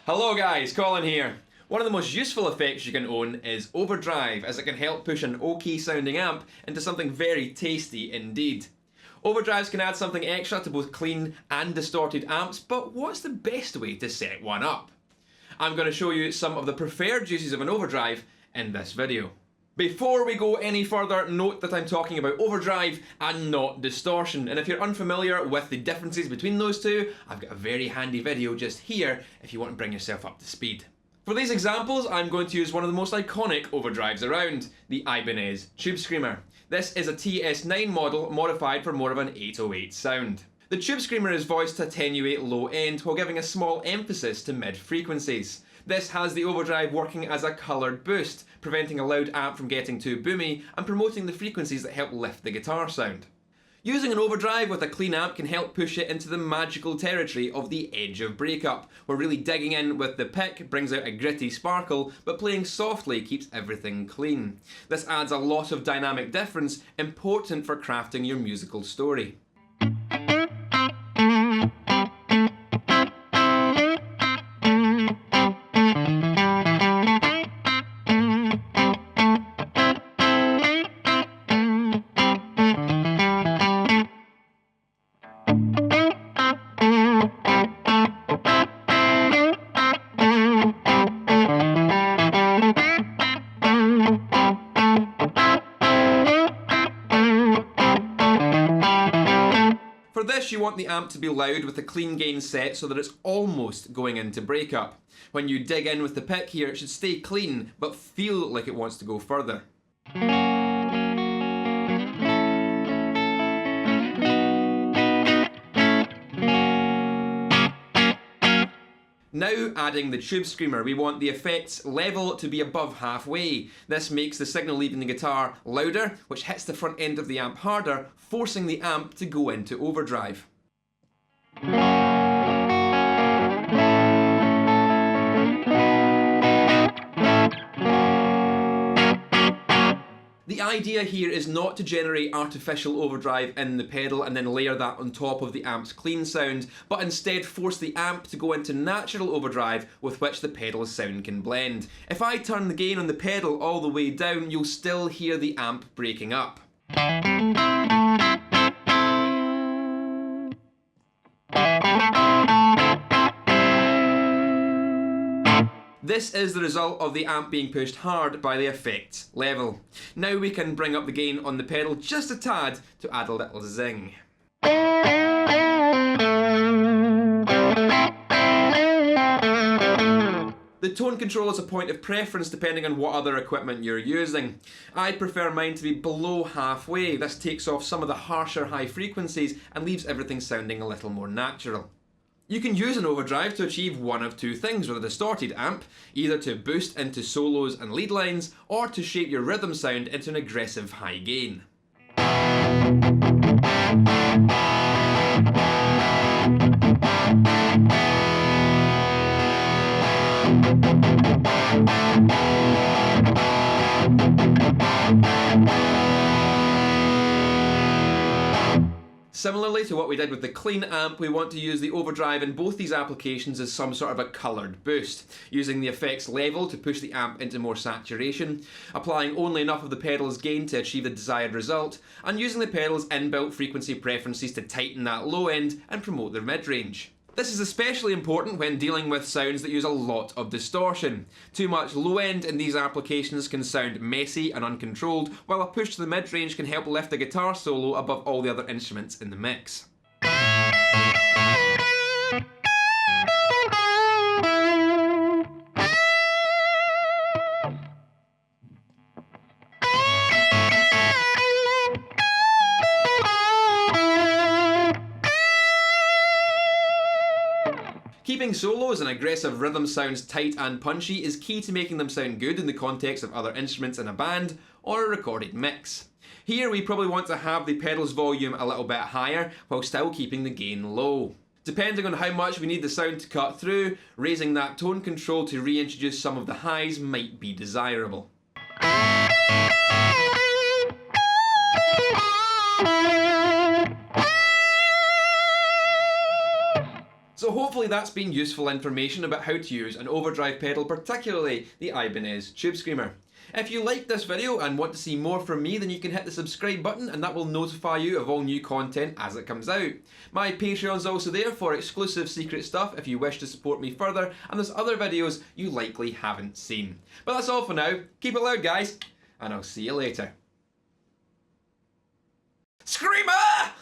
Hello guys, Colin here. One of the most useful effects you can own is Overdrive, as it can help push an OK sounding amp into something very tasty indeed. Overdrives can add something extra to both clean and distorted amps, but what's the best way to set one up? I'm going to show you some of the preferred uses of an overdrive in this video. Before we go any further, note that I'm talking about overdrive and not distortion, and if you're unfamiliar with the differences between those two, I've got a very handy video just here if you want to bring yourself up to speed. For these examples, I'm going to use one of the most iconic overdrives around, the Ibanez Tube Screamer. This is a TS9 model modified for more of an 808 sound. The Tube Screamer is voiced to attenuate low end while giving a small emphasis to mid frequencies. This has the overdrive working as a coloured boost, preventing a loud amp from getting too boomy and promoting the frequencies that help lift the guitar sound. Using an overdrive with a clean amp can help push it into the magical territory of the edge of breakup, where really digging in with the pick brings out a gritty sparkle, but playing softly keeps everything clean. This adds a lot of dynamic difference, important for crafting your musical story. For this, you want the amp to be loud with a clean gain set so that it's almost going into breakup. When you dig in with the pick here, it should stay clean, but feel like it wants to go further. Now adding the Tube Screamer, we want the effects level to be above halfway. This makes the signal leaving the guitar louder, which hits the front end of the amp harder, forcing the amp to go into overdrive. The idea here is not to generate artificial overdrive in the pedal and then layer that on top of the amp's clean sound, but instead force the amp to go into natural overdrive with which the pedal's sound can blend. If I turn the gain on the pedal all the way down, you'll still hear the amp breaking up. This is the result of the amp being pushed hard by the effects level. Now we can bring up the gain on the pedal just a tad to add a little zing. The tone control is a point of preference depending on what other equipment you're using. I prefer mine to be below halfway. This takes off some of the harsher high frequencies and leaves everything sounding a little more natural. You can use an overdrive to achieve one of two things with a distorted amp, either to boost into solos and lead lines, or to shape your rhythm sound into an aggressive high gain. Similarly to what we did with the clean amp, we want to use the overdrive in both these applications as some sort of a coloured boost, using the effects level to push the amp into more saturation, applying only enough of the pedal's gain to achieve the desired result, and using the pedal's inbuilt frequency preferences to tighten that low end and promote their mid-range. This is especially important when dealing with sounds that use a lot of distortion. Too much low end in these applications can sound messy and uncontrolled, while a push to the mid-range can help lift a guitar solo above all the other instruments in the mix. Keeping solos and aggressive rhythm sounds tight and punchy is key to making them sound good in the context of other instruments in a band or a recorded mix. Here we probably want to have the pedal's volume a little bit higher while still keeping the gain low. Depending on how much we need the sound to cut through, raising that tone control to reintroduce some of the highs might be desirable. So hopefully that's been useful information about how to use an overdrive pedal, particularly the Ibanez Tube Screamer. If you liked this video and want to see more from me, then you can hit the subscribe button and that will notify you of all new content as it comes out. My Patreon's also there for exclusive secret stuff if you wish to support me further, and there's other videos you likely haven't seen. But that's all for now. Keep it loud, guys, and I'll see you later. Screamer!